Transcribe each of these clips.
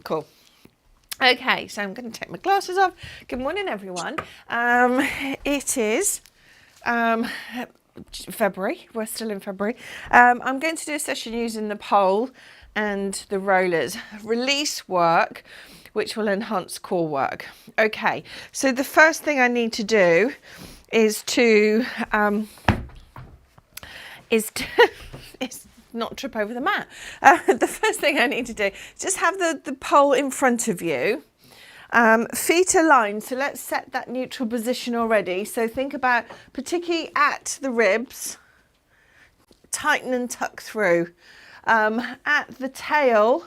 Cool. Okay, so I'm going to take my glasses off. Good morning, everyone. It is February. We're still in February. I'm going to do a session using the pole and the rollers. Release work, which will enhance core work. Okay, so the first thing I need to do is to is not trip over the mat. The first thing I need to do is just have the pole in front of you, feet aligned. So let's set that neutral position already. So think about, particularly at the ribs, tighten and tuck through. At the tail,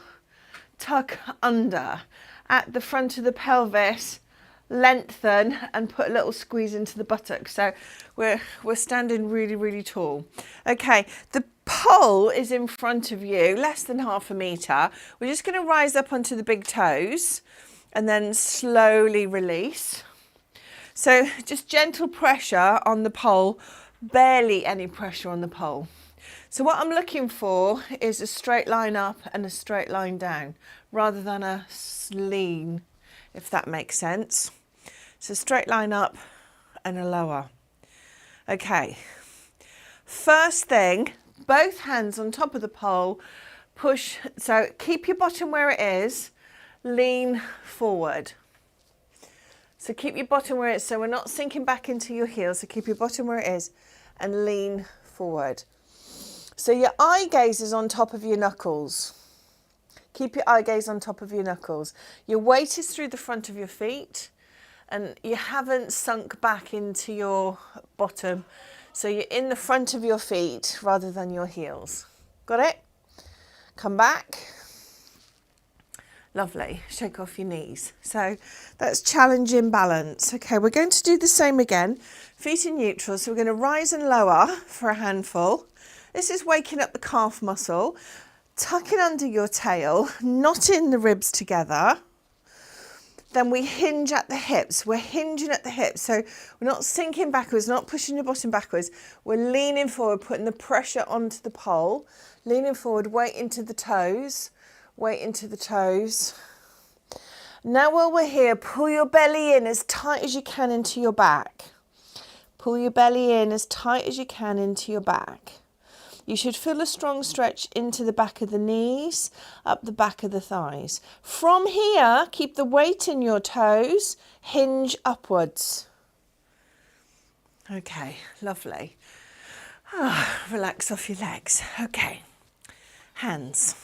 tuck under. At the front of the pelvis, lengthen and put a little squeeze into the buttocks. So we're standing really, really tall. Okay, the pole is in front of you, less than ½ meter. We're just going to rise up onto the big toes and then slowly release. So just gentle pressure on the pole, barely any pressure on the pole. So what I'm looking for is a straight line up and a straight line down, rather than a lean, if that makes sense. So straight line up and a lower. Okay, first thing, both hands on top of the pole, push, so keep your bottom where it is, lean forward. So keep your bottom where it is, so we're not sinking back into your heels, so keep your bottom where it is and lean forward. So your eye gaze is on top of your knuckles. Keep your eye gaze on top of your knuckles. Your weight is through the front of your feet and you haven't sunk back into your bottom. So you're in the front of your feet rather than your heels. Got it? Come back. Lovely. Shake off your knees. So that's challenging balance. Okay, we're going to do the same again. Feet in neutral. So we're going to rise and lower for a handful. This is waking up the calf muscle. Tucking under your tail, knotting the ribs together. Then we hinge at the hips. We're hinging at the hips. So we're not sinking backwards, not pushing your bottom backwards. We're leaning forward, putting the pressure onto the pole. Leaning forward, weight into the toes. Weight into the toes. Now while we're here, pull your belly in as tight as you can into your back. Pull your belly in as tight as you can into your back. You should feel a strong stretch into the back of the knees, up the back of the thighs. From here, keep the weight in your toes, hinge upwards. Okay, lovely. Relax off your legs. Okay, hands.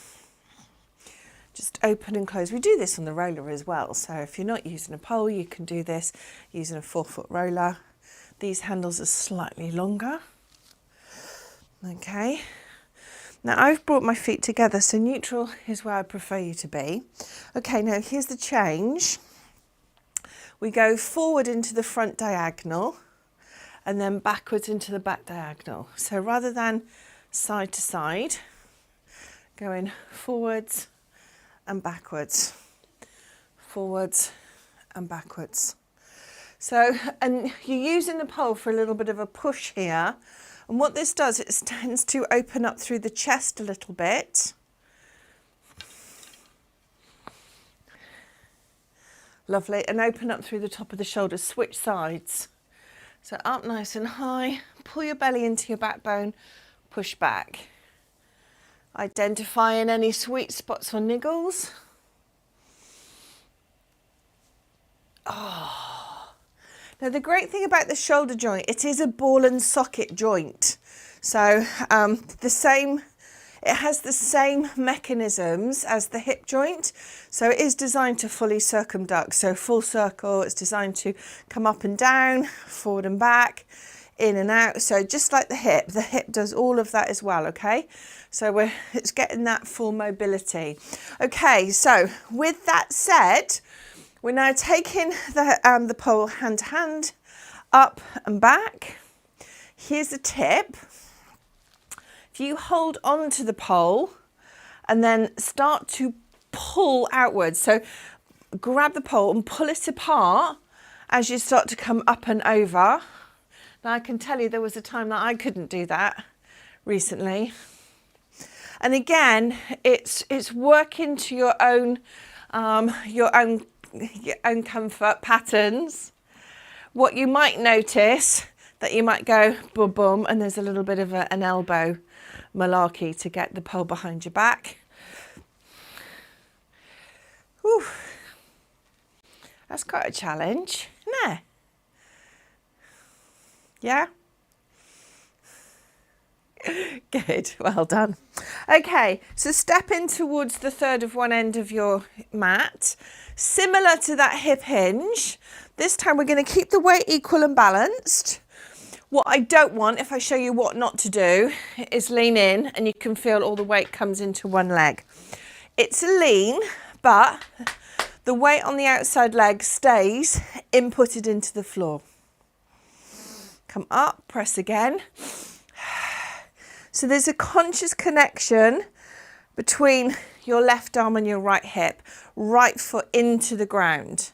Just open and close. We do this on the roller as well. So if you're not using a pole, you can do this using a 4-foot roller. These handles are slightly longer. Okay, now I've brought my feet together, so neutral is where I prefer you to be. Okay, now here's the change. We go forward into the front diagonal and then backwards into the back diagonal. So rather than side to side, going forwards and backwards, forwards and backwards. So, and you're using the pole for a little bit of a push here. And what this does, it tends to open up through the chest a little bit. Lovely, and open up through the top of the shoulders, switch sides. So up nice and high, pull your belly into your backbone, push back. Identifying any sweet spots or niggles. Oh. Now the great thing about the shoulder joint, it is a ball and socket joint. So it has the same mechanisms as the hip joint. So it is designed to fully circumduct. So full circle, it's designed to come up and down, forward and back, in and out. So just like the hip does all of that as well, okay? So it's getting that full mobility. Okay, so with that said, we're now taking the pole hand to hand, up and back. Here's the tip. If you hold on to the pole and then start to pull outwards, so grab the pole and pull it apart as you start to come up and over. Now I can tell you there was a time that I couldn't do that recently. And again, it's working to your own your own comfort patterns. What you might notice, that you might go boom, boom, and there's a little bit of an elbow malarkey to get the pole behind your back. Whew. That's quite a challenge, isn't it? Yeah? Good, well done. Okay, so step in towards the third of one end of your mat. Similar to that hip hinge, this time we're going to keep the weight equal and balanced. What I don't want, if I show you what not to do, is lean in and you can feel all the weight comes into one leg. It's a lean, but the weight on the outside leg stays inputted into the floor. Come up, press again. So there's a conscious connection between your left arm and your right hip, right foot into the ground.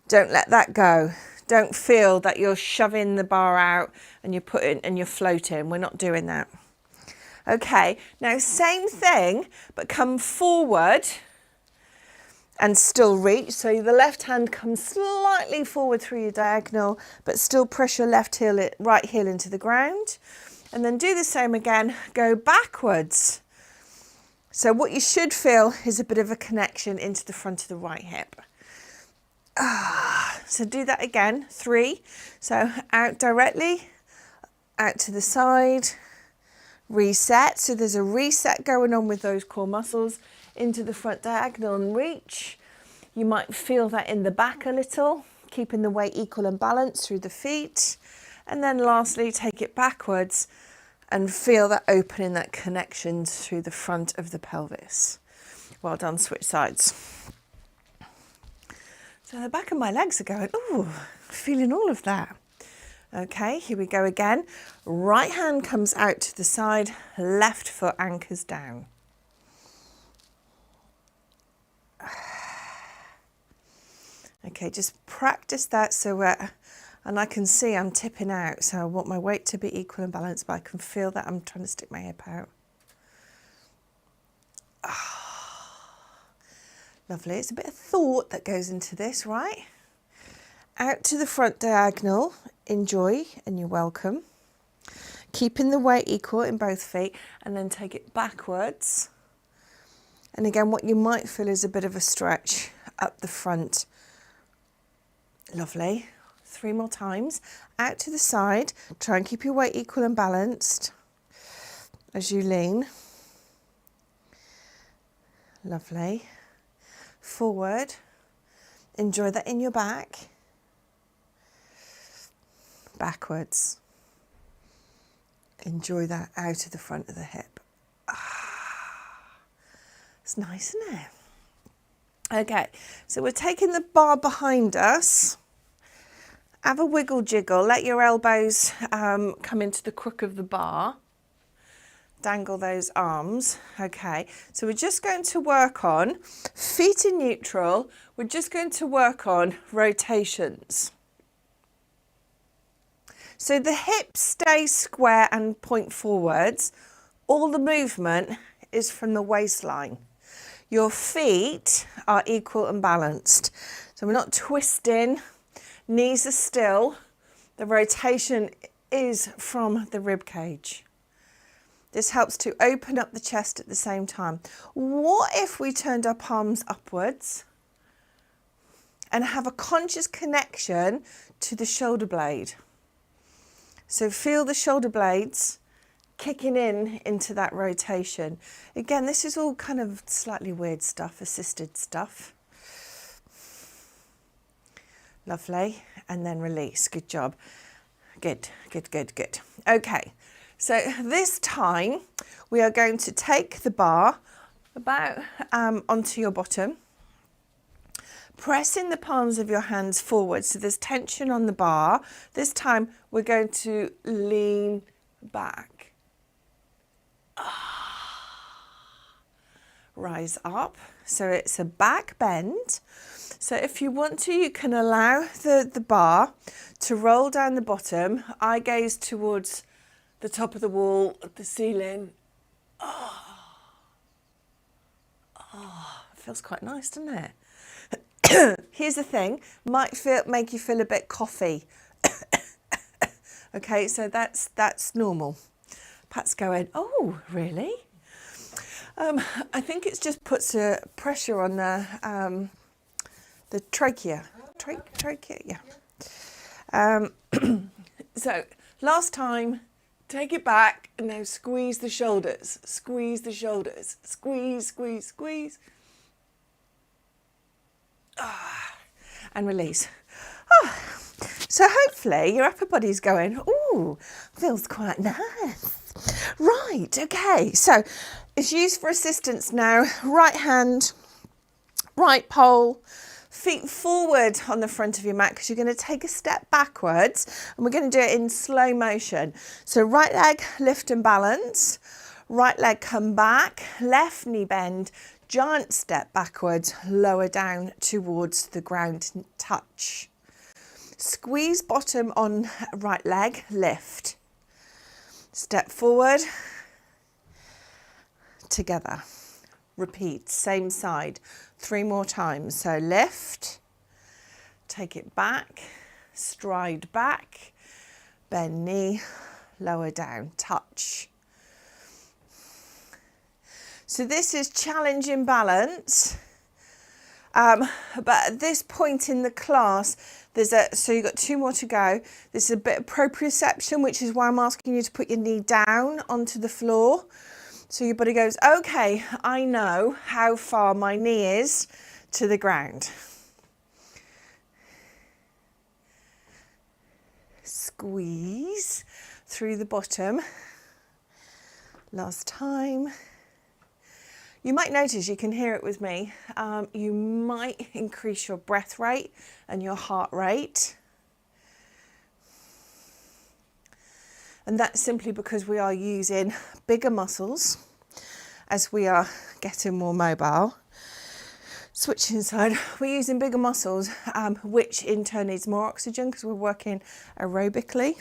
Don't let that go. Don't feel that you're shoving the bar out and you're putting and you're floating. We're not doing that. Okay, now same thing, but come forward and still reach. So the left hand comes slightly forward through your diagonal, but still press your right heel into the ground. And then do the same again, go backwards. So what you should feel is a bit of a connection into the front of the right hip. So do that again, 3. So out directly, out to the side, reset. So there's a reset going on with those core muscles into the front diagonal and reach. You might feel that in the back a little, keeping the weight equal and balanced through the feet. And then lastly, take it backwards and feel that opening, that connection through the front of the pelvis. Well done, switch sides. So the back of my legs are going, ooh, feeling all of that. Okay, here we go again. Right hand comes out to the side, left foot anchors down. Okay, just practice that and I can see I'm tipping out, so I want my weight to be equal and balanced, but I can feel that I'm trying to stick my hip out. Lovely, it's a bit of thought that goes into this, right? Out to the front diagonal, enjoy and you're welcome. Keeping the weight equal in both feet and then take it backwards. And again, what you might feel is a bit of a stretch up the front. Lovely. 3 more times. Out to the side, try and keep your weight equal and balanced as you lean. Lovely. Forward. Enjoy that in your back. Backwards. Enjoy that out of the front of the hip. It's nice, isn't it? Okay, so we're taking the bar behind us. Have a wiggle jiggle, let your elbows come into the crook of the bar. Dangle those arms. Okay, so we're just going to work on feet in neutral. We're just going to work on rotations. So the hips stay square and point forwards. All the movement is from the waistline. Your feet are equal and balanced. So we're not twisting, knees are still. The rotation is from the rib cage. This helps to open up the chest at the same time. What if we turned our palms upwards and have a conscious connection to the shoulder blade? So feel the shoulder blades kicking into that rotation. Again, this is all kind of slightly weird stuff, assisted stuff. Lovely. And then release. Good job. Good, good, good, good. Okay. So this time we are going to take the bar about onto your bottom. Pressing the palms of your hands forward so there's tension on the bar. This time we're going to lean back. Rise up. So it's a back bend. So if you want to, you can allow the bar to roll down the bottom. Eye gaze towards the top of the wall, the ceiling. It feels quite nice, doesn't it? Here's the thing, might make you feel a bit coughy. Okay, so that's normal. Pat's going, oh, really? I think it just puts a pressure on the trachea. Trachea, yeah. So last time, take it back, and now squeeze the shoulders. Squeeze the shoulders. Squeeze, squeeze, squeeze. And release. So hopefully your upper body's going, ooh, feels quite nice. Right, okay, so it's used for assistance now. Right hand, right pole, feet forward on the front of your mat because you're going to take a step backwards and we're going to do it in slow motion. So right leg, lift and balance, right leg come back, left knee bend, giant step backwards, lower down towards the ground, touch. Squeeze bottom on right leg, lift. Step forward, together. Repeat, same side, 3 more times. So lift, take it back, stride back, bend knee, lower down, touch. So this is challenging balance. But at this point in the class, so you've got 2 more to go. There's a bit of proprioception, which is why I'm asking you to put your knee down onto the floor. So your body goes, okay, I know how far my knee is to the ground. Squeeze through the bottom. Last time. You might notice, you can hear it with me, you might increase your breath rate and your heart rate. And that's simply because we are using bigger muscles as we are getting more mobile. Switching side, we're using bigger muscles, which in turn needs more oxygen because we're working aerobically.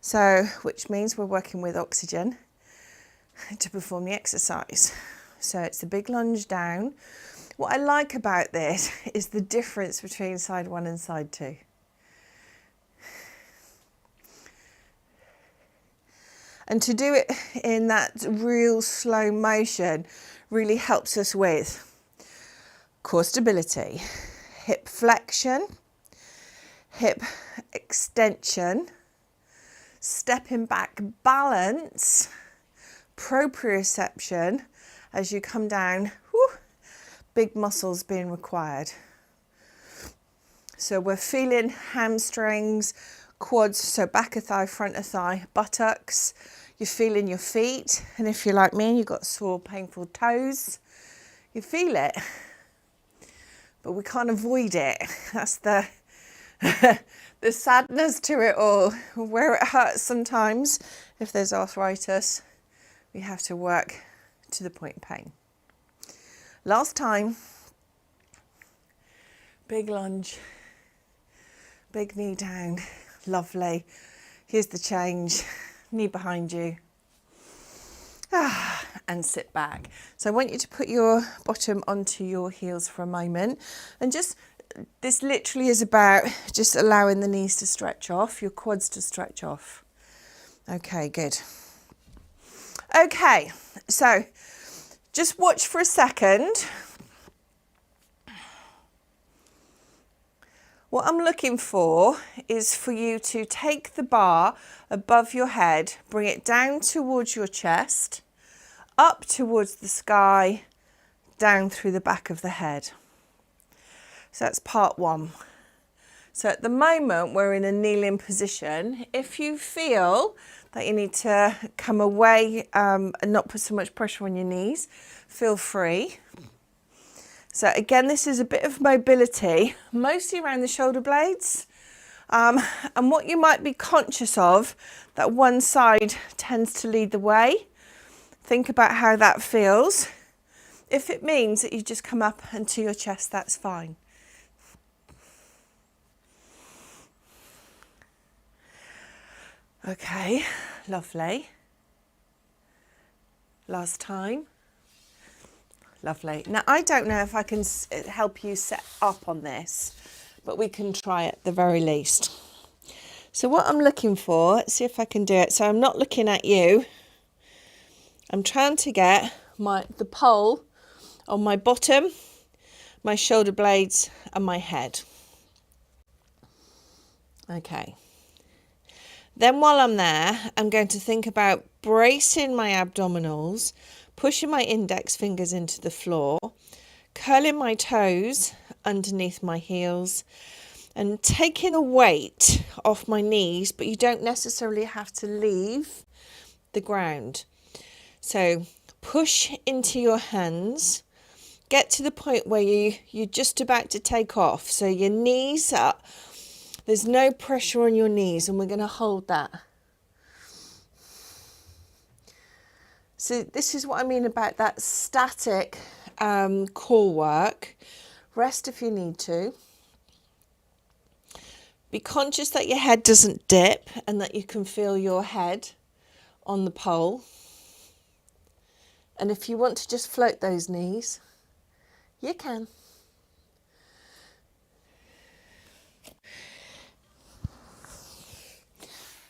So, which means we're working with oxygen to perform the exercise. So it's a big lunge down. What I like about this is the difference between side 1 and side 2. And to do it in that real slow motion really helps us with core stability, hip flexion, hip extension, stepping back balance, proprioception. As you come down, big muscles being required. So we're feeling hamstrings, quads, so back of thigh, front of thigh, buttocks. You're feeling your feet. And if you're like me and you've got sore, painful toes, you feel it. But we can't avoid it. That's the sadness to it all. Where it hurts sometimes, if there's arthritis, we have to work to the point of pain. Last time, big lunge, big knee down, lovely. Here's the change, knee behind you, and sit back. So I want you to put your bottom onto your heels for a moment, and this literally is about just allowing the knees to stretch off, your quads to stretch off. Okay, good. Okay, so just watch for a second. What I'm looking for is for you to take the bar above your head, bring it down towards your chest, up towards the sky, down through the back of the head. So that's part 1. So at the moment we're in a kneeling position. If you feel that you need to come away and not put so much pressure on your knees, feel free. So again, this is a bit of mobility, mostly around the shoulder blades. And what you might be conscious of, that one side tends to lead the way. Think about how that feels. If it means that you just come up and to your chest, that's fine. Okay, lovely. Last time. Lovely. Now, I don't know if I can help you set up on this, but we can try at the very least. So what I'm looking for, let's see if I can do it. So I'm not looking at you. I'm trying to get the pole on my bottom, my shoulder blades and my head. Okay. Then while I'm there, I'm going to think about bracing my abdominals, pushing my index fingers into the floor, curling my toes underneath my heels and taking the weight off my knees, but you don't necessarily have to leave the ground. So push into your hands, get to the point where you're just about to take off. So your knees up, there's no pressure on your knees, and we're going to hold that. So this is what I mean about that static core work. Rest if you need to. Be conscious that your head doesn't dip and that you can feel your head on the pole. And if you want to just float those knees, you can.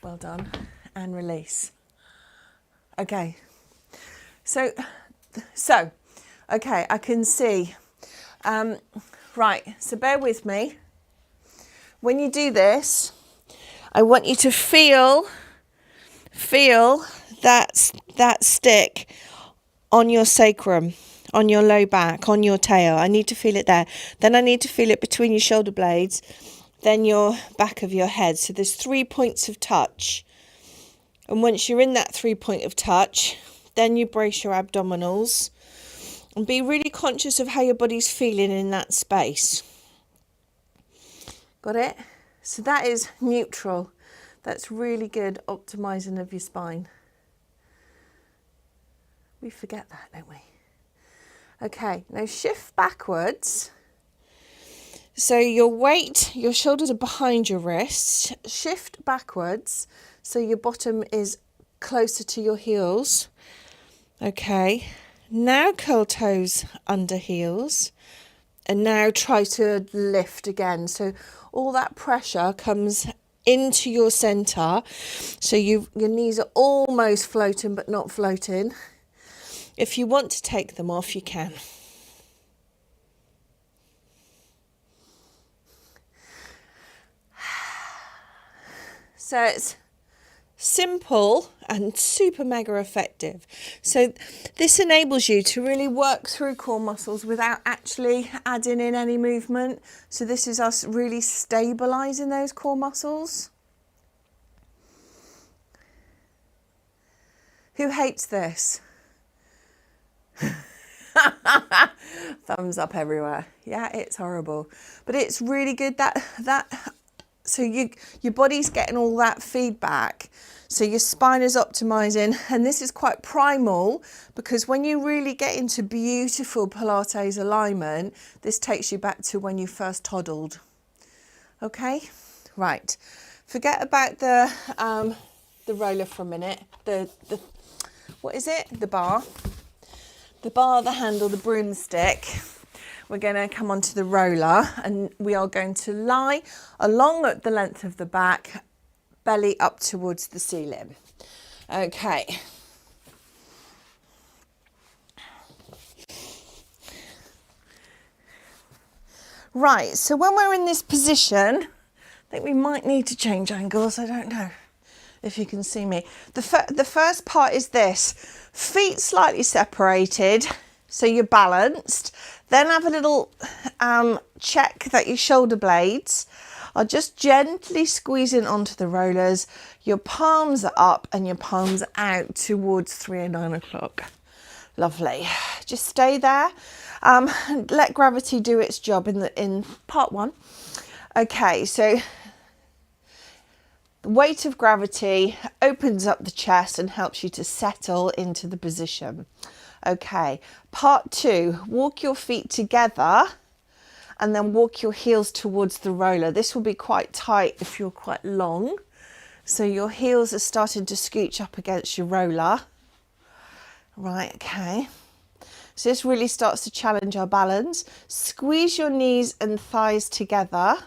Well done. And release. Okay. So, okay, I can see. Right, so bear with me. When you do this, I want you to feel that stick on your sacrum, on your low back, on your tail. I need to feel it there. Then I need to feel it between your shoulder blades, then your back of your head. So there's 3 points of touch. And once you're in that 3 point of touch, then you brace your abdominals and be really conscious of how your body's feeling in that space. Got it? So that is neutral. That's really good optimizing of your spine. We forget that, don't we? Okay, now shift backwards. So your weight, your shoulders are behind your wrists. Shift backwards so your bottom is closer to your heels. Okay, now curl toes under heels. And now try to lift again. So all that pressure comes into your centre. So your knees are almost floating but not floating. If you want to take them off, you can. So it's simple and super mega effective. So this enables you to really work through core muscles without actually adding in any movement. So this is us really stabilising those core muscles. Who hates this? Thumbs up everywhere. Yeah, it's horrible, but it's really good so your body's getting all that feedback. So your spine is optimizing, and this is quite primal because when you really get into beautiful Pilates alignment, this takes you back to when you first toddled. Okay, right. Forget about the roller for a minute. The what is it? The bar, the handle, the broomstick. We're going to come onto the roller, and we are going to lie along the length of the back, belly up towards the ceiling. Okay. Right, so when we're in this position, I think we might need to change angles. I don't know if you can see me. The first part is this. Feet slightly separated, so you're balanced. Then have a little check that your shoulder blades are just gently squeezing onto the rollers. Your palms are up and your palms are out towards 3 and 9 o'clock. Lovely. Just stay there. Let gravity do its job in part 1. Okay, so the weight of gravity opens up the chest and helps you to settle into the position. Okay, part 2, walk your feet together and then walk your heels towards the roller. This will be quite tight if you're quite long. So your heels are starting to scooch up against your roller. Right, okay. So this really starts to challenge our balance. Squeeze your knees and thighs together.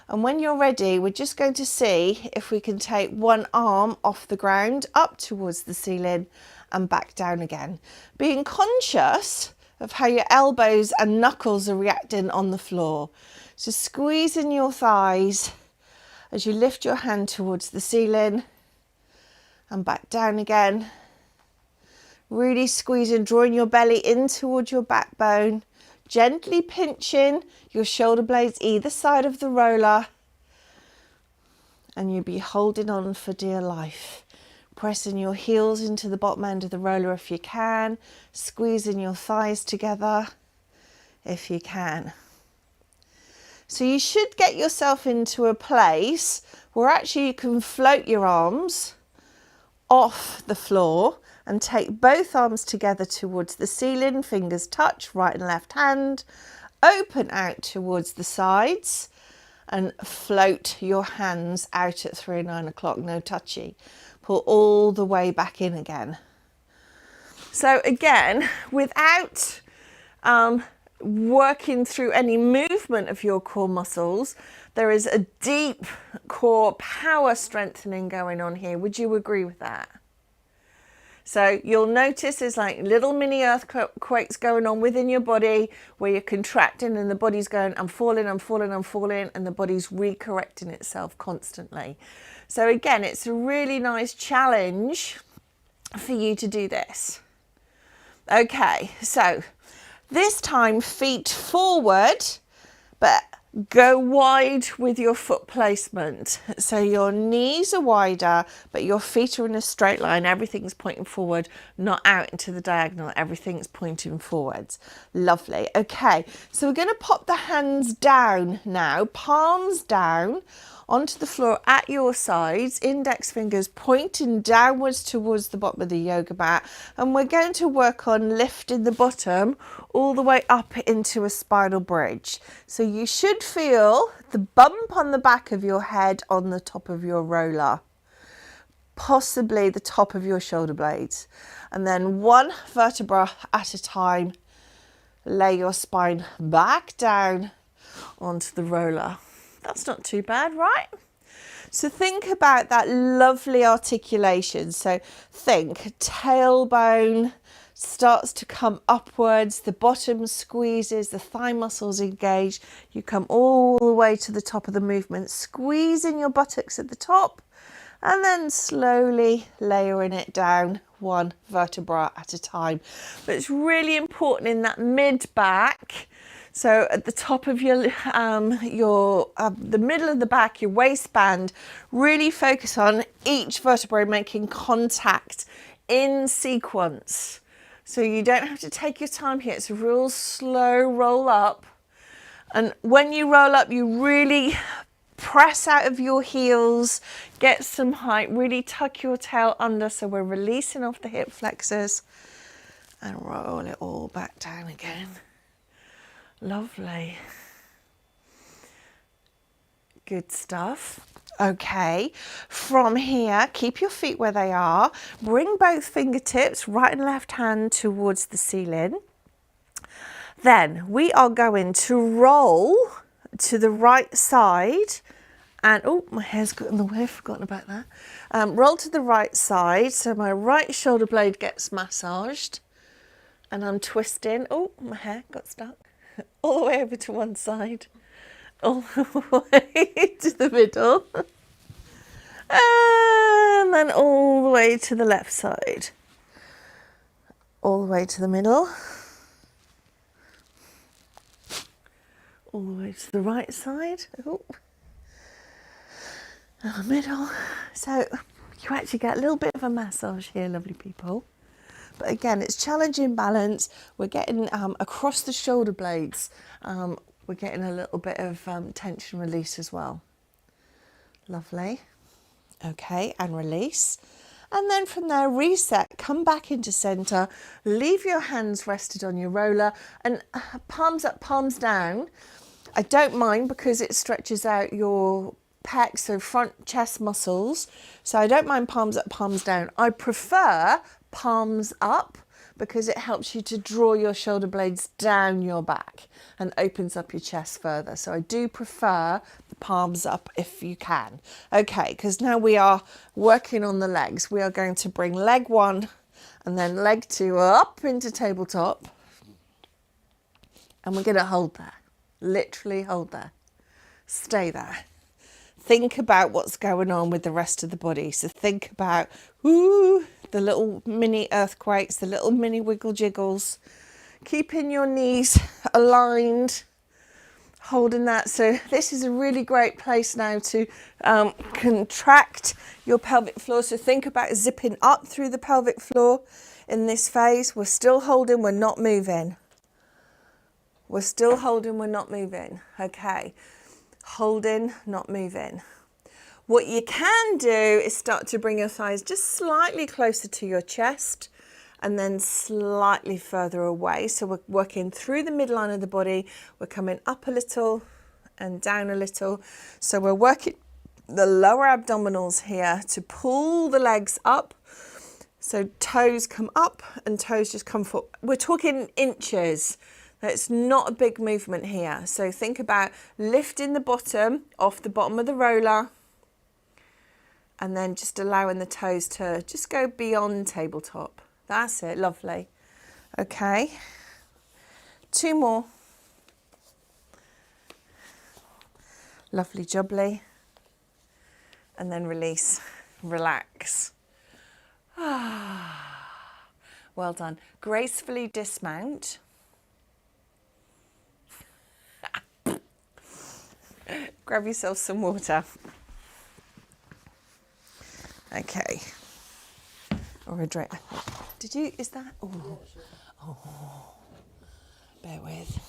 And when you're ready, we're just going to see if we can take one arm off the ground up towards the ceiling and back down again. Being conscious of how your elbows and knuckles are reacting on the floor. So squeezing your thighs as you lift your hand towards the ceiling and back down again. Really squeezing, drawing your belly in towards your backbone. Gently pinching your shoulder blades either side of the roller, and you'll be holding on for dear life. Pressing your heels into the bottom end of the roller if you can, squeezing your thighs together if you can. So you should get yourself into a place where actually you can float your arms off the floor and take both arms together towards the ceiling, fingers touch, right and left hand, open out towards the sides and float your hands out at 3 and 9 o'clock, no touchy. Pull all the way back in again. So again, without working through any movement of your core muscles, there is a deep core power strengthening going on here. Would you agree with that? So you'll notice there's like little mini earthquakes going on within your body where you're contracting and the body's going, I'm falling, I'm falling, I'm falling, and the body's recorrecting itself constantly. So again, it's a really nice challenge for you to do this. Okay, so this time feet forward, but go wide with your foot placement. So your knees are wider, but your feet are in a straight line. Everything's pointing forward, not out into the diagonal. Everything's pointing forwards. Lovely. Okay, so we're going to pop the hands down now, palms down onto the floor at your sides, index fingers pointing downwards towards the bottom of the yoga mat, and we're going to work on lifting the bottom all the way up into a spinal bridge. So you should feel the bump on the back of your head on the top of your roller, possibly the top of your shoulder blades, and then one vertebra at a time, lay your spine back down onto the roller. That's not too bad, right? So think about that lovely articulation. So think tailbone starts to come upwards, the bottom squeezes, the thigh muscles engage. You come all the way to the top of the movement, squeezing your buttocks at the top and then slowly layering it down one vertebra at a time. But it's really important in that mid back. So at the top of the middle of the back, your waistband, really focus on each vertebrae making contact in sequence. So you don't have to take your time here. It's a real slow roll up. And when you roll up, you really press out of your heels, get some height, really tuck your tail under. So we're releasing off the hip flexors and roll it all back down again. Lovely. Good stuff. Okay, from here, keep your feet where they are. Bring both fingertips, right and left hand towards the ceiling. Then we are going to roll to the right side. And, oh, my hair's got in the way, I've forgotten about that. Roll to the right side, so my right shoulder blade gets massaged. And I'm twisting. Oh, my hair got stuck. All the way over to one side, all the way to the middle, and then all the way to the left side, all the way to the middle, all the way to the right side, oh, and the middle. So you actually get a little bit of a massage here, lovely people. But again, it's challenging balance. We're getting across the shoulder blades. We're getting a little bit of tension release as well. Lovely. Okay, and release. And then from there, reset, come back into center, leave your hands rested on your roller and palms up, palms down. I don't mind because it stretches out your pecs, so front chest muscles. So I don't mind palms up, palms down. I prefer palms up, because it helps you to draw your shoulder blades down your back and opens up your chest further. So I do prefer the palms up if you can. Okay, because now we are working on the legs. We are going to bring leg 1 and then leg 2 up into tabletop. And we're going to hold there, literally hold there, stay there. Think about what's going on with the rest of the body. So think about the little mini earthquakes, the little mini wiggle jiggles, keeping your knees aligned, holding that. So this is a really great place now to contract your pelvic floor. So think about zipping up through the pelvic floor in this phase. We're still holding, we're not moving. We're still holding, we're not moving. Okay, holding, not moving. What you can do is start to bring your thighs just slightly closer to your chest and then slightly further away. So we're working through the midline of the body. We're coming up a little and down a little. So we're working the lower abdominals here to pull the legs up. So toes come up and toes just come forward. We're talking inches. It's not a big movement here. So think about lifting the bottom off the bottom of the roller and then just allowing the toes to just go beyond tabletop. That's it, lovely. Okay, 2 more. Lovely jubbly. And then release, relax. Well done. Gracefully dismount. Grab yourself some water. Okay. Or a drink. Did you, is that? Oh. Bear with.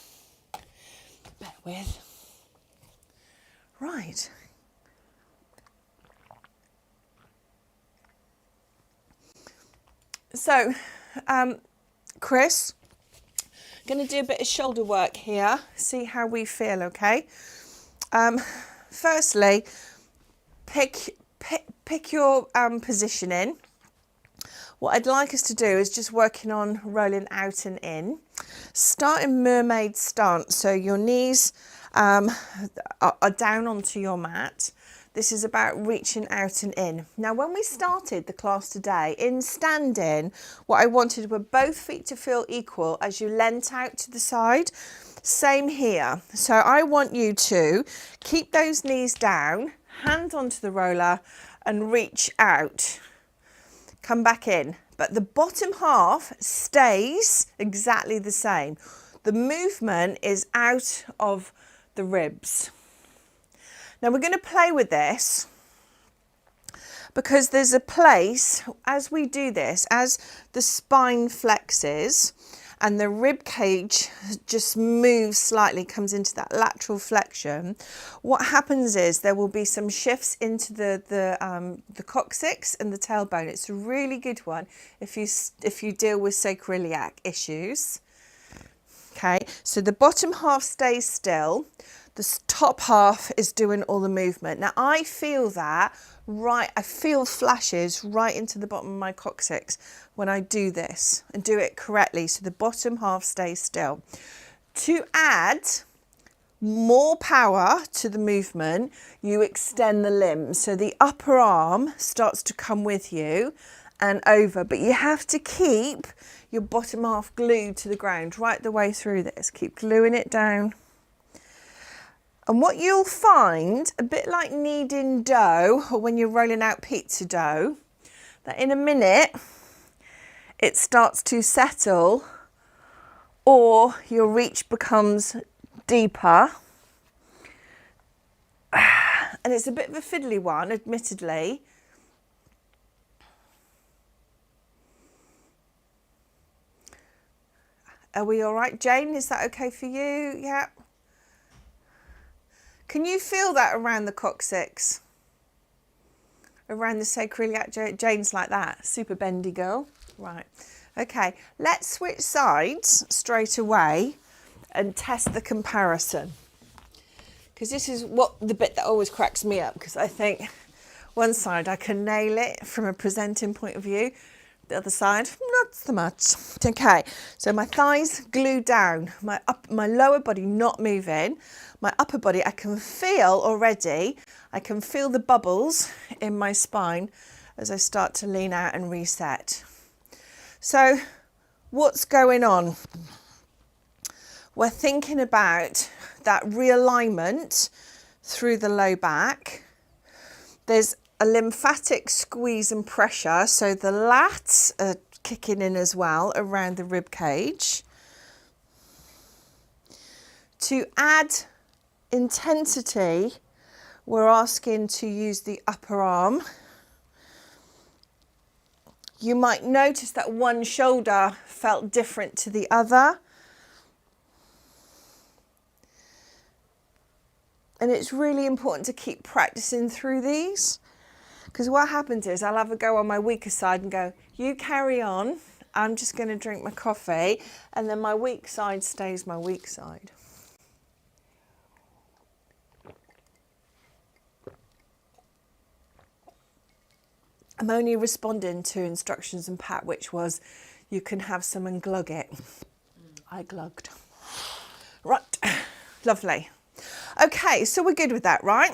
Bear with. Right. So, Chris, going to do a bit of shoulder work here. See how we feel, okay? Firstly, pick your positioning. What I'd like us to do is just working on rolling out and in. Start in mermaid stance, so your knees are down onto your mat. This is about reaching out and in. Now, when we started the class today, in standing, what I wanted were both feet to feel equal as you leant out to the side. Same here. So I want you to keep those knees down, hand onto the roller and reach out. Come back in. But the bottom half stays exactly the same. The movement is out of the ribs. Now we're going to play with this because there's a place as we do this, as the spine flexes and the rib cage just moves slightly, comes into that lateral flexion. What happens is there will be some shifts into the coccyx and the tailbone. It's a really good one if you deal with sacroiliac issues. Okay, so the bottom half stays still. The top half is doing all the movement. Now I feel that I feel flashes right into the bottom of my coccyx when I do this and do it correctly. So the bottom half stays still. To add more power to the movement, you extend the limbs. So the upper arm starts to come with you and over, but you have to keep your bottom half glued to the ground right the way through this. Keep gluing it down. And what you'll find, a bit like kneading dough or when you're rolling out pizza dough, that in a minute it starts to settle or your reach becomes deeper. And it's a bit of a fiddly one, admittedly. Are we all right, Jane? Is that okay for you? Yeah. Can you feel that around the coccyx? Around the sacroiliac? Jane's like that. Super bendy girl. Right. Okay. Let's switch sides straight away and test the comparison. Because this is the bit that always cracks me up, because I think one side I can nail it from a presenting point of view. The other side, not so much. Okay, so my thighs glued down, my lower body not moving, my upper body, I can feel already, I can feel the bubbles in my spine as I start to lean out and reset. So what's going on? We're thinking about that realignment through the low back. There's a lymphatic squeeze and pressure, so the lats are kicking in as well around the rib cage. To add intensity, we're asking to use the upper arm. You might notice that one shoulder felt different to the other. And it's really important to keep practicing through these. Because what happens is I'll have a go on my weaker side and go, you carry on, I'm just going to drink my coffee, and then my weak side stays my weak side. I'm only responding to instructions and Pat, which was, you can have some and glug it. I glugged. Right, lovely. Okay, so we're good with that, right?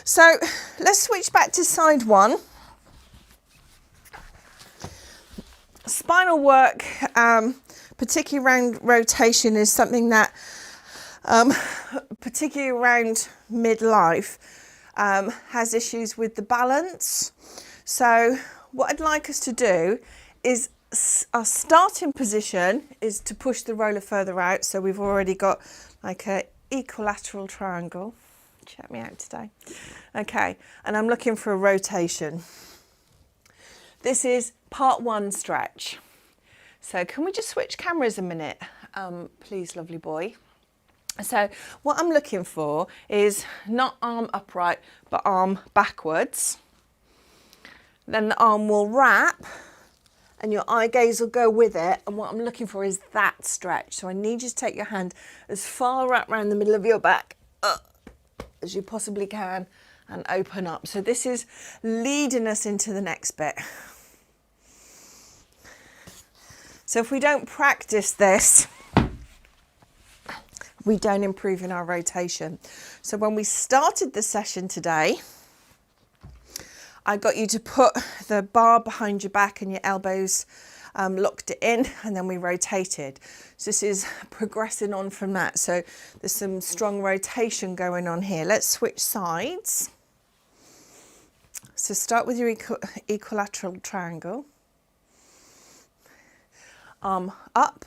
So let's switch back to side one. Spinal work, particularly around rotation, is something that, particularly around midlife, has issues with the balance. So what I'd like us to do is, our starting position is to push the roller further out. So we've already got like a equilateral triangle. Check me out today. Okay, and I'm looking for a rotation. This is part one stretch. So can we just switch cameras a minute, please, lovely boy? So what I'm looking for is not arm upright, but arm backwards. Then the arm will wrap and your eye gaze will go with it. And what I'm looking for is that stretch. So I need you to take your hand as far up around the middle of your back as you possibly can and open up. So this is leading us into the next bit. So if we don't practice this, we don't improve in our rotation. So when we started the session today, I got you to put the bar behind your back and your elbows locked it in, and then we rotated. So this is progressing on from that. So there's some strong rotation going on here. Let's switch sides. So start with your equilateral triangle. Arm up,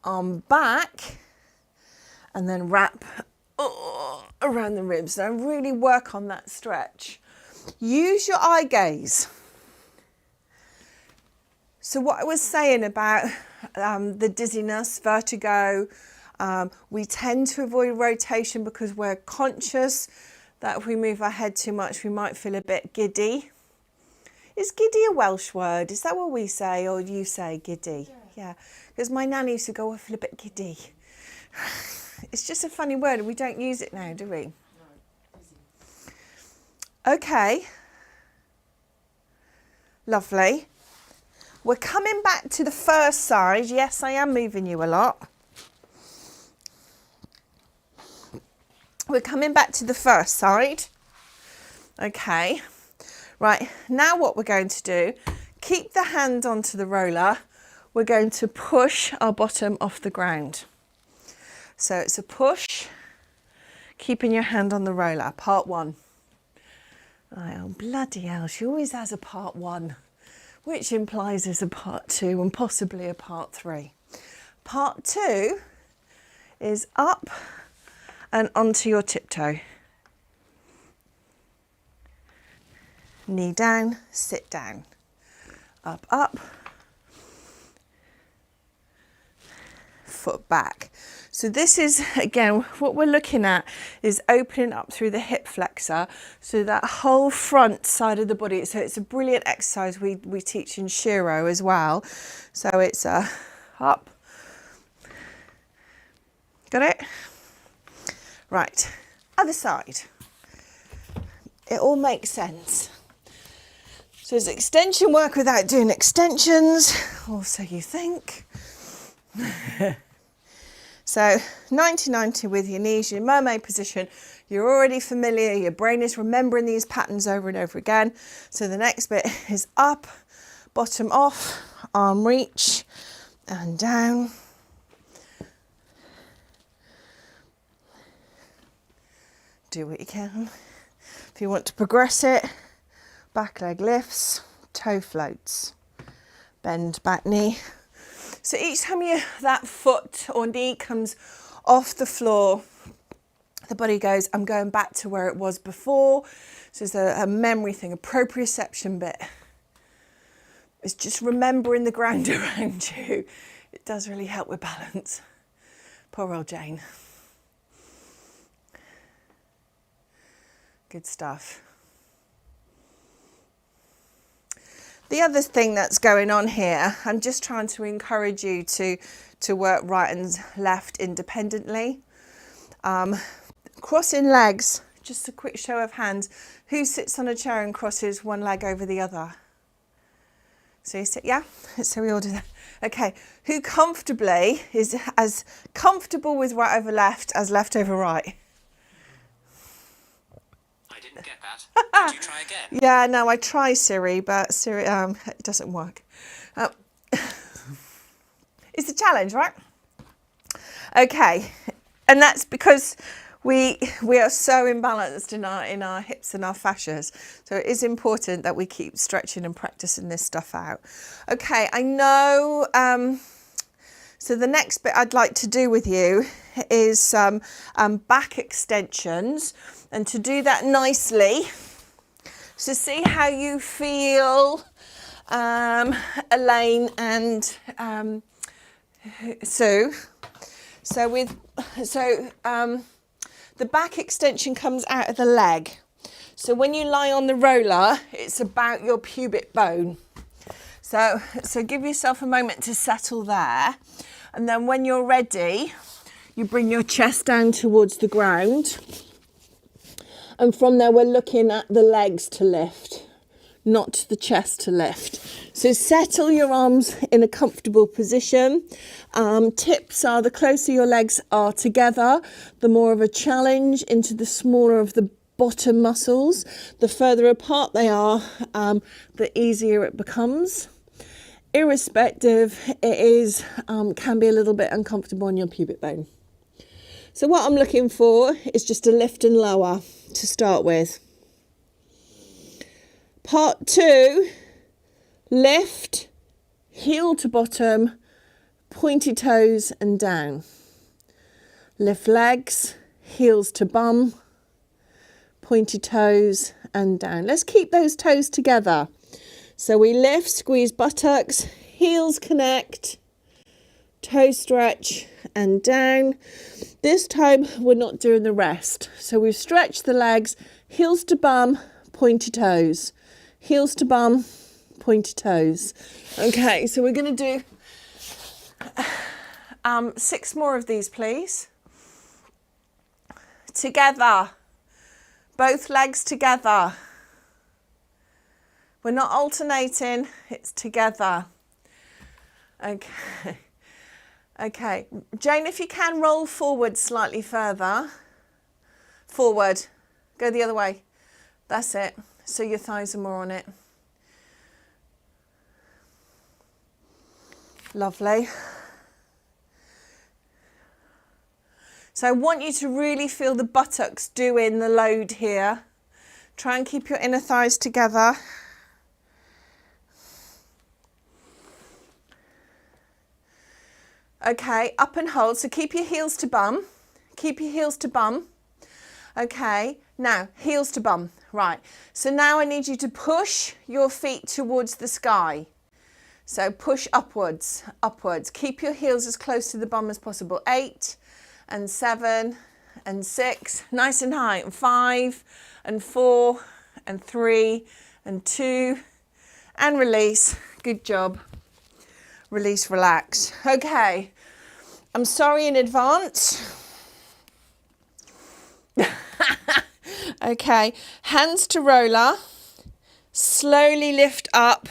arm back, and then wrap around the ribs. Now really work on that stretch. Use your eye gaze. So what I was saying about the dizziness, vertigo, we tend to avoid rotation because we're conscious that if we move our head too much, we might feel a bit giddy. Is giddy a Welsh word? Is that what we say, or do you say giddy? Yeah, because my nanny used to go, I feel a bit giddy. It's just a funny word, and we don't use it now, do we? Okay, lovely. We're coming back to the first side. Yes, I am moving you a lot. We're coming back to the first side. Okay, right, now what we're going to do, keep the hand onto the roller. We're going to push our bottom off the ground. So it's a push, keeping your hand on the roller, part one. Oh, bloody hell, she always has a part one, which implies there's a part two and possibly a part three. Part two is up and onto your tiptoe. Knee down, sit down. Up, up. Foot back. So this is, again, what we're looking at is opening up through the hip flexor, so that whole front side of the body. So it's a brilliant exercise we teach in Shiro as well. So it's up. Got it? Right, other side. It all makes sense. So it's extension work without doing extensions, or so you think. So 90-90 with your knees, your mermaid position. You're already familiar, your brain is remembering these patterns over and over again. So the next bit is up, bottom off, arm reach, and down. Do what you can. If you want to progress it, back leg lifts, toe floats, bend back knee. So each time that foot or knee comes off the floor, the body goes, I'm going back to where it was before. So it's a memory thing, a proprioception bit. It's just remembering the ground around you. It does really help with balance. Poor old Jane. Good stuff. The other thing that's going on here, I'm just trying to encourage you to work right and left independently. Crossing legs, just a quick show of hands. Who sits on a chair and crosses one leg over the other? So you sit, yeah? So we all do that. Okay, who comfortably is as comfortable with right over left as left over right? I didn't get that. Could you try again? Yeah, no, I try Siri, but Siri, it doesn't work. It's a challenge, right? Okay, and that's because we are so imbalanced in our hips and our fascias. So it is important that we keep stretching and practicing this stuff out. Okay, I know. So the next bit I'd like to do with you is some back extensions, and to do that nicely. So see how you feel, Elaine and Sue. The back extension comes out of the leg. So when you lie on the roller, it's about your pubic bone. So give yourself a moment to settle there. And then when you're ready, you bring your chest down towards the ground. And from there, we're looking at the legs to lift, not the chest to lift. So settle your arms in a comfortable position. Tips are the closer your legs are together, the more of a challenge into the smaller of the bottom muscles. The further apart they are, the easier it becomes. Irrespective, it is can be a little bit uncomfortable on your pubic bone. So what I'm looking for is just a lift and lower to start with. Part 2, lift, heel to bottom, pointy toes and down. Lift legs, heels to bum, pointy toes and down. Let's keep those toes together. So we lift, squeeze buttocks, heels connect, toe stretch and down. This time we're not doing the rest. So we've stretched the legs, heels to bum, pointy toes. Heels to bum, pointy toes. Okay, so we're going to do 6 more of these, please. Together. Both legs together. We're not alternating, it's together. Okay. Okay. Jane, if you can, roll forward slightly further. Forward. Go the other way. That's it. So your thighs are more on it. Lovely. So I want you to really feel the buttocks doing the load here. Try and keep your inner thighs together. Okay, up and hold. So keep your heels to bum. Keep your heels to bum. Okay, now heels to bum. Right, so now I need you to push your feet towards the sky. So push upwards, upwards. Keep your heels as close to the bum as possible. 8 and 7 and 6, nice and high. And 5 and 4 and 3 and 2 and release. Good job. Release, relax. Okay, I'm sorry in advance. Okay, hands to roller, Slowly lift up,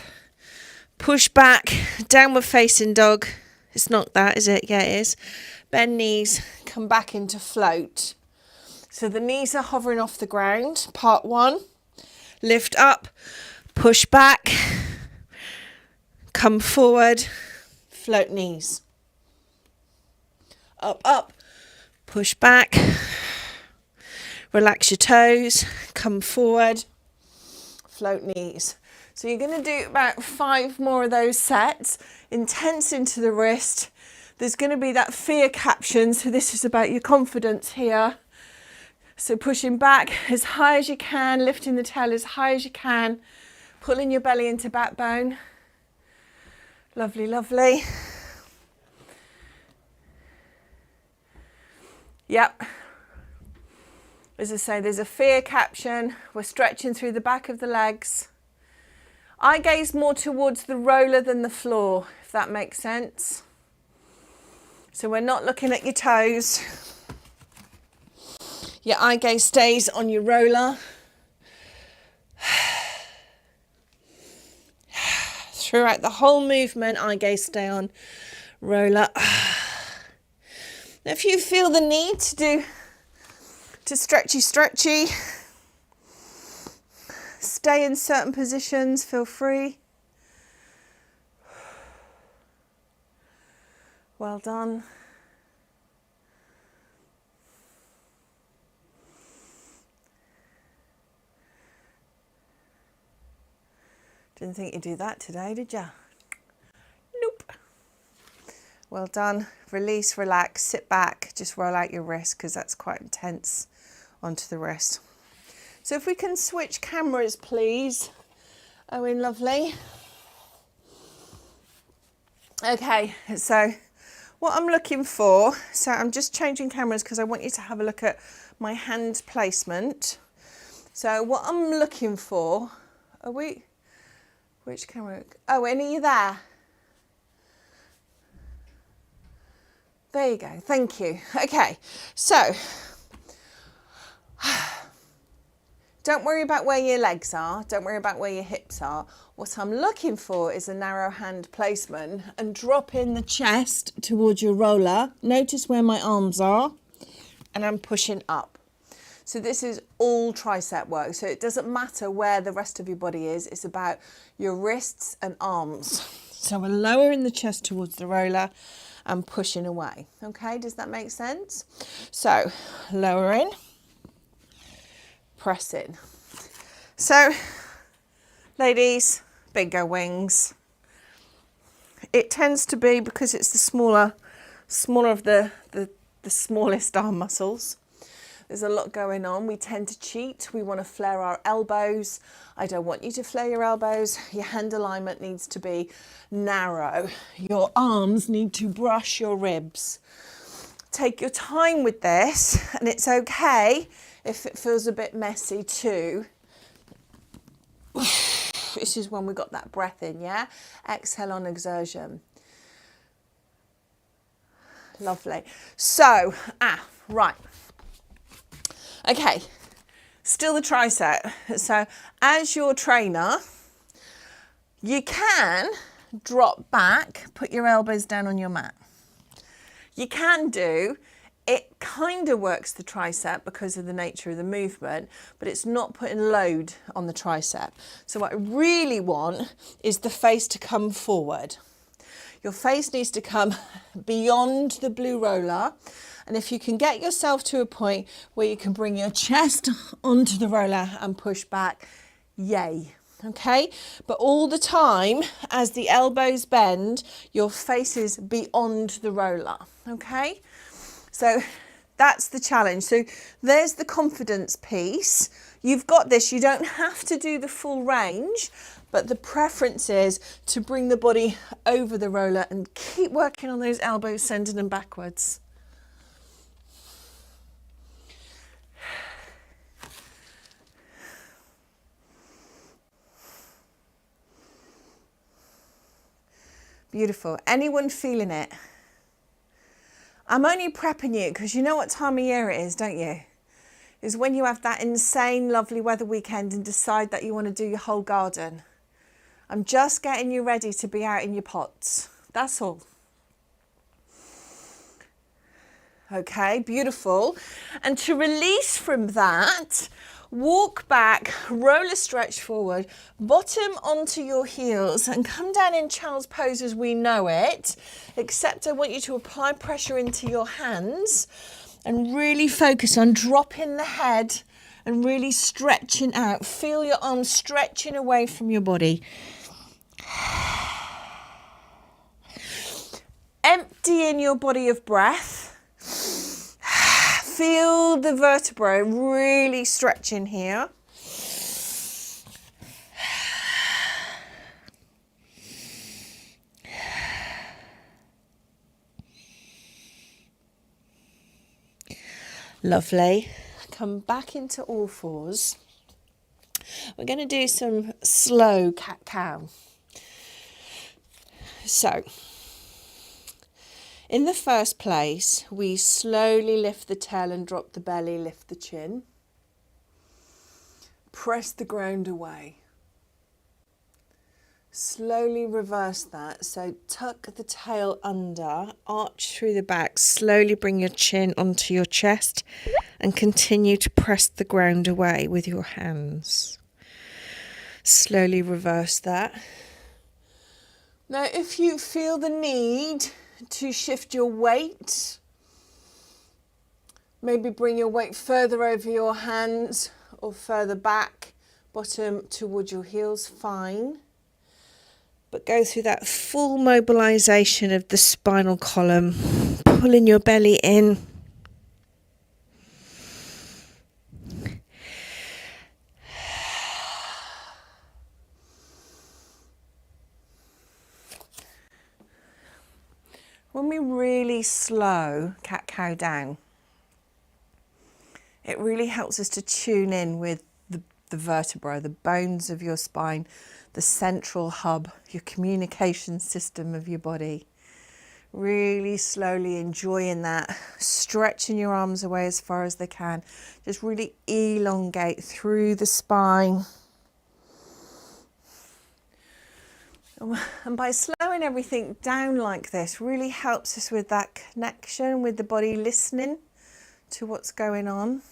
push back, downward facing dog. It's not that, is it? Yeah, it is. Bend knees, come back into float. So the knees are hovering off the ground. Part 1, lift up, push back, come forward, float knees. Up, up, push back, relax your toes, come forward, float knees. So you're going to do about 5 more of those sets, intense into the wrist. There's going to be that fear caption, so this is about your confidence here. So pushing back as high as you can, lifting the tail as high as you can, pulling your belly into backbone. Lovely, lovely. Yep. As I say, there's a fear caption. We're stretching through the back of the legs. I gaze more towards the roller than the floor, if that makes sense. So we're not looking at your toes. Your eye gaze stays on your roller. Throughout the whole movement, eye gaze stay on roller. If you feel the need to stretchy, stay in certain positions, feel free. Well done. Didn't think you'd do that today, did you? Nope. Well done. Release, relax, sit back, just roll out your wrist because that's quite intense onto the wrist. So if we can switch cameras, please. Owen, lovely. Okay, so what I'm looking for, so I'm just changing cameras because I want you to have a look at my hand placement. So what I'm looking for, which camera? Owen, are you there? There you go, thank you. Okay, so don't worry about where your legs are, don't worry about where your hips are. What I'm looking for is a narrow hand placement and drop in the chest towards your roller. Notice where my arms are and I'm pushing up. So this is all tricep work, so it doesn't matter where the rest of your body is, it's about your wrists and arms. So we're lowering the chest towards the roller and pushing away. Okay, does that make sense? So lowering, pressing. So ladies, bigger wings. It tends to be because it's the smaller of the smallest arm muscles. There's a lot going on. We tend to cheat. We want to flare our elbows. I don't want you to flare your elbows. Your hand alignment needs to be narrow. Your arms need to brush your ribs. Take your time with this, and it's okay if it feels a bit messy too. This is when we got that breath in, yeah? Exhale on exertion. Lovely. So, right. Okay, still the tricep. So as your trainer, you can drop back, put your elbows down on your mat. You can do, it kind of works the tricep because of the nature of the movement, but it's not putting load on the tricep. So what I really want is the face to come forward. Your face needs to come beyond the blue roller. And if you can get yourself to a point where you can bring your chest onto the roller and push back, yay. Okay, but all the time as the elbows bend, your face is beyond the roller. Okay, so that's the challenge. So there's the confidence piece. You've got this. You don't have to do the full range, but the preference is to bring the body over the roller and keep working on those elbows, sending them backwards. Beautiful. Anyone feeling it? I'm only prepping you because you know what time of year it is, don't you? is when you have that insane lovely weather weekend and decide that you want to do your whole garden. I'm just getting you ready to be out in your pots. That's all. Okay, beautiful. And to release from that, walk back, roller stretch forward, bottom onto your heels and come down in child's pose as we know it, except I want you to apply pressure into your hands and really focus on dropping the head and really stretching out. Feel your arms stretching away from your body. Emptying your body of breath. Feel the vertebrae really stretching here. Lovely. Come back into all fours. We're going to do some slow cat-cow. So, in the first place, we slowly lift the tail and drop the belly, lift the chin. Press the ground away. Slowly reverse that. So tuck the tail under, arch through the back, slowly bring your chin onto your chest and continue to press the ground away with your hands. Slowly reverse that. Now, if you feel the need to shift your weight, maybe bring your weight further over your hands or further back, bottom towards your heels, fine. But go through that full mobilization of the spinal column, pulling your belly in. When we really slow cat-cow down, it really helps us to tune in with the vertebra, the bones of your spine, the central hub, your communication system of your body. Really slowly enjoying that, stretching your arms away as far as they can. Just really elongate through the spine. And by slowing everything down like this, really helps us with that connection with the body, listening to what's going on.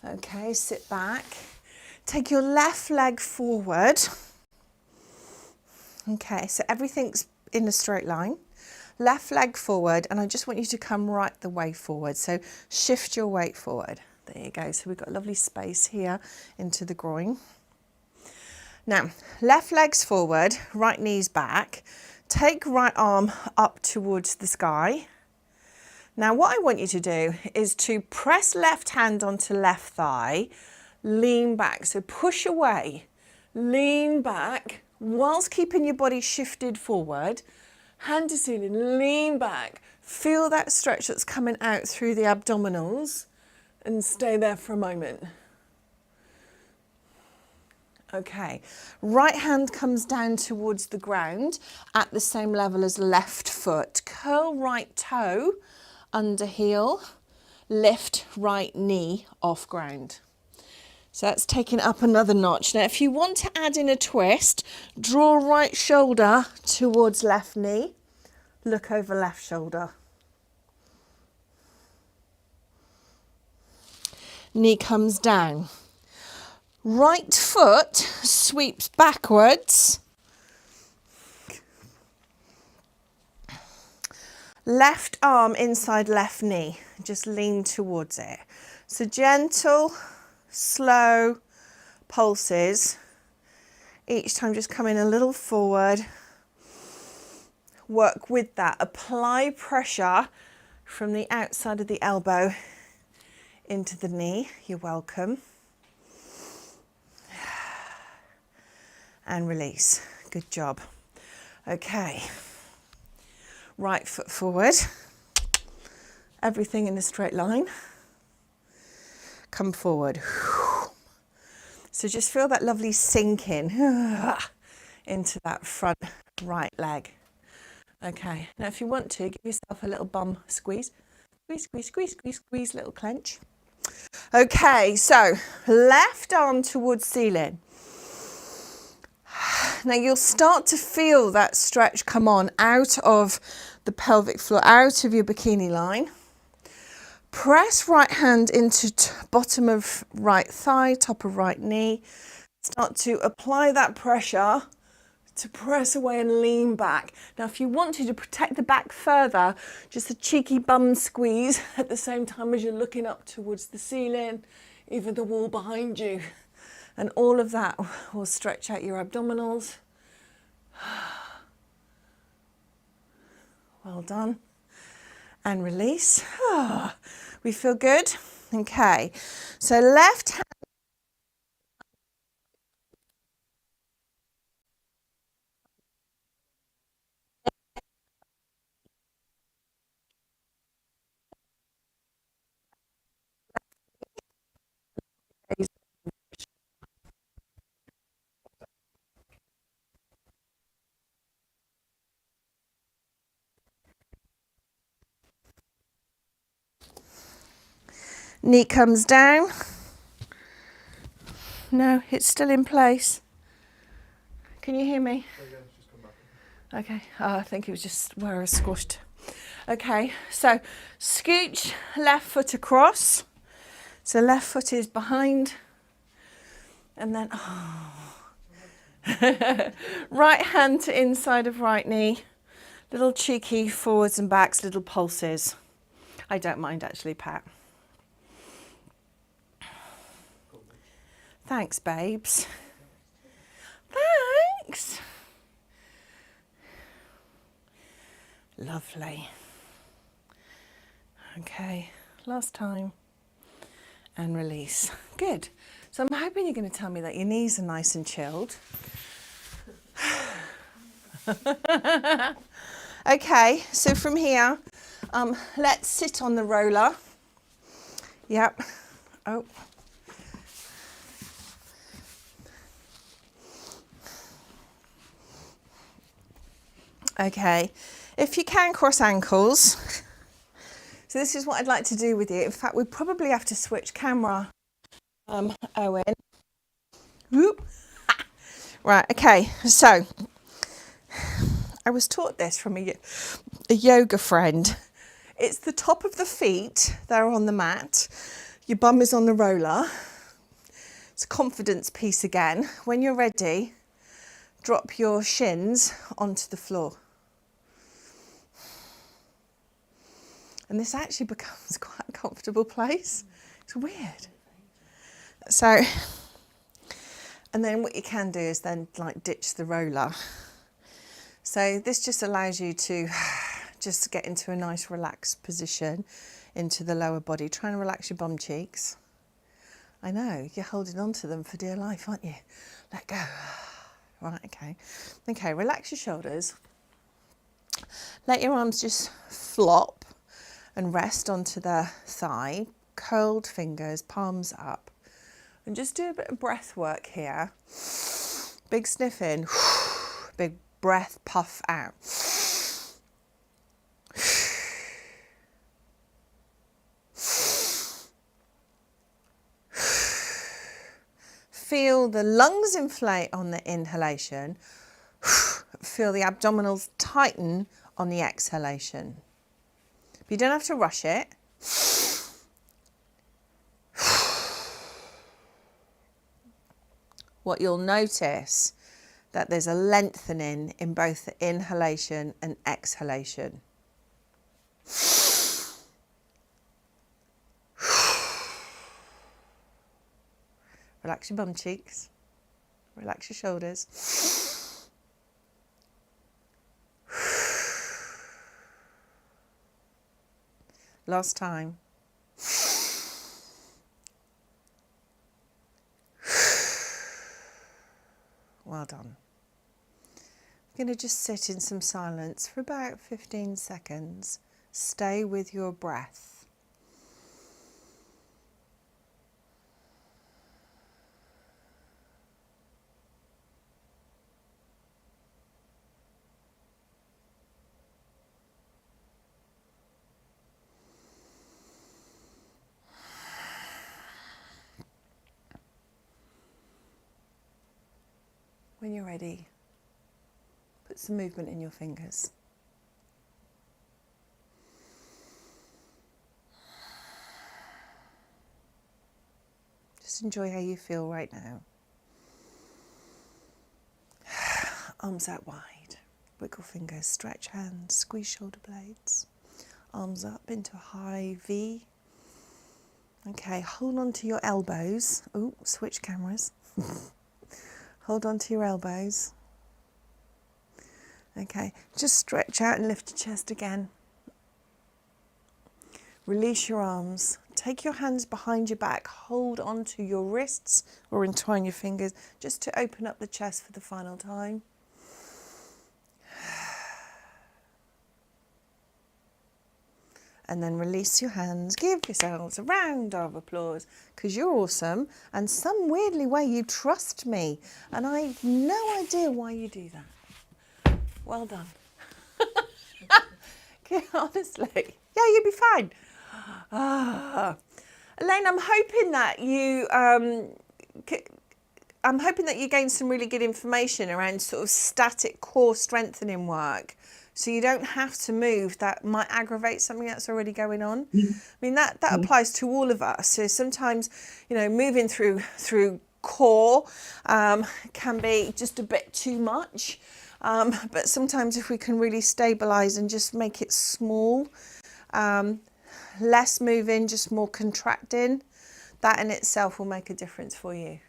Okay, sit back. Take your left leg forward. Okay, so everything's in a straight line. Left leg forward, and I just want you to come right the way forward. So shift your weight forward. There you go. So we've got a lovely space here into the groin. Now, left leg's forward, right knee's back. Take right arm up towards the sky. Now, what I want you to do is to press left hand onto left thigh, lean back. So push away, lean back, whilst keeping your body shifted forward. Hand to ceiling, lean back. Feel that stretch that's coming out through the abdominals and stay there for a moment. Okay, right hand comes down towards the ground at the same level as left foot. Curl right toe under heel, lift right knee off ground. So that's taking up another notch. Now, if you want to add in a twist, draw right shoulder towards left knee, look over left shoulder. Knee comes down. Right foot sweeps backwards. Left arm inside left knee, just lean towards it. So gentle, slow pulses. Each time just come in a little forward. Work with that. Apply pressure from the outside of the elbow into the knee. You're welcome. And release. Good job. Okay. Right foot forward. Everything in a straight line. Come forward. So just feel that lovely sink in into that front right leg. Okay, now if you want to, give yourself a little bum squeeze. Squeeze, squeeze, squeeze, squeeze, squeeze, little clench. Okay, so left arm towards ceiling. Now you'll start to feel that stretch come on out of the pelvic floor, out of your bikini line. Press right hand into bottom of right thigh, top of right knee. Start to apply that pressure to press away and lean back. Now, if you wanted to protect the back further, just a cheeky bum squeeze at the same time as you're looking up towards the ceiling, even the wall behind you. And all of that will stretch out your abdominals. Well done. And release. We feel good. Okay, so left hand. Knee comes down. No, it's still in place. Can you hear me? Oh, yeah, it's just come back. Okay, I think it was just where I was squashed. Okay, so scooch left foot across. So left foot is behind. And then, right hand to inside of right knee. Little cheeky forwards and backs, little pulses. I don't mind actually, Pat. Thanks, babes. Thanks. Lovely. Okay, last time. And release. Good. So I'm hoping you're going to tell me that your knees are nice and chilled. Okay, so from here, let's sit on the roller. Yep. Oh. Okay, if you can cross ankles. So this is what I'd like to do with you. In fact, we probably have to switch camera, Owen. Whoop. Right, okay, so I was taught this from a yoga friend. It's the top of the feet, they're on the mat. Your bum is on the roller. It's a confidence piece again. When you're ready, drop your shins onto the floor. And this actually becomes quite a comfortable place. It's weird. So, and then what you can do is then like ditch the roller. So this just allows you to just get into a nice relaxed position into the lower body. Try and relax your bum cheeks. I know, you're holding on to them for dear life, aren't you? Let go. Right, okay. Okay, relax your shoulders. Let your arms just flop and rest onto the thigh. Curled fingers, palms up. And just do a bit of breath work here. Big sniff in, big breath puff out. Feel the lungs inflate on the inhalation. Feel the abdominals tighten on the exhalation. But you don't have to rush it. What you'll notice that there's a lengthening in both the inhalation and exhalation. Relax your bum cheeks. Relax your shoulders. Last time. Well done. I'm going to just sit in some silence for about 15 seconds. Stay with your breath. When you're ready, put some movement in your fingers. Just enjoy how you feel right now. Arms out wide, wiggle fingers, stretch hands, squeeze shoulder blades. Arms up into a high V. Okay, hold on to your elbows. Ooh, switch cameras. Hold on to your elbows. Okay, just stretch out and lift your chest again. Release your arms. Take your hands behind your back. Hold on to your wrists or entwine your fingers just to open up the chest for the final time. And then release your hands. Give yourselves a round of applause because you're awesome. And some weirdly way you trust me. And I've no idea why you do that. Well done. Honestly. Yeah, you'll be fine. Elaine, I'm hoping that you gained some really good information around sort of static core strengthening work. So you don't have to move. That might aggravate something that's already going on. I mean, that applies to all of us. So sometimes, moving through core can be just a bit too much. But sometimes if we can really stabilise and just make it small, less moving, just more contracting, that in itself will make a difference for you.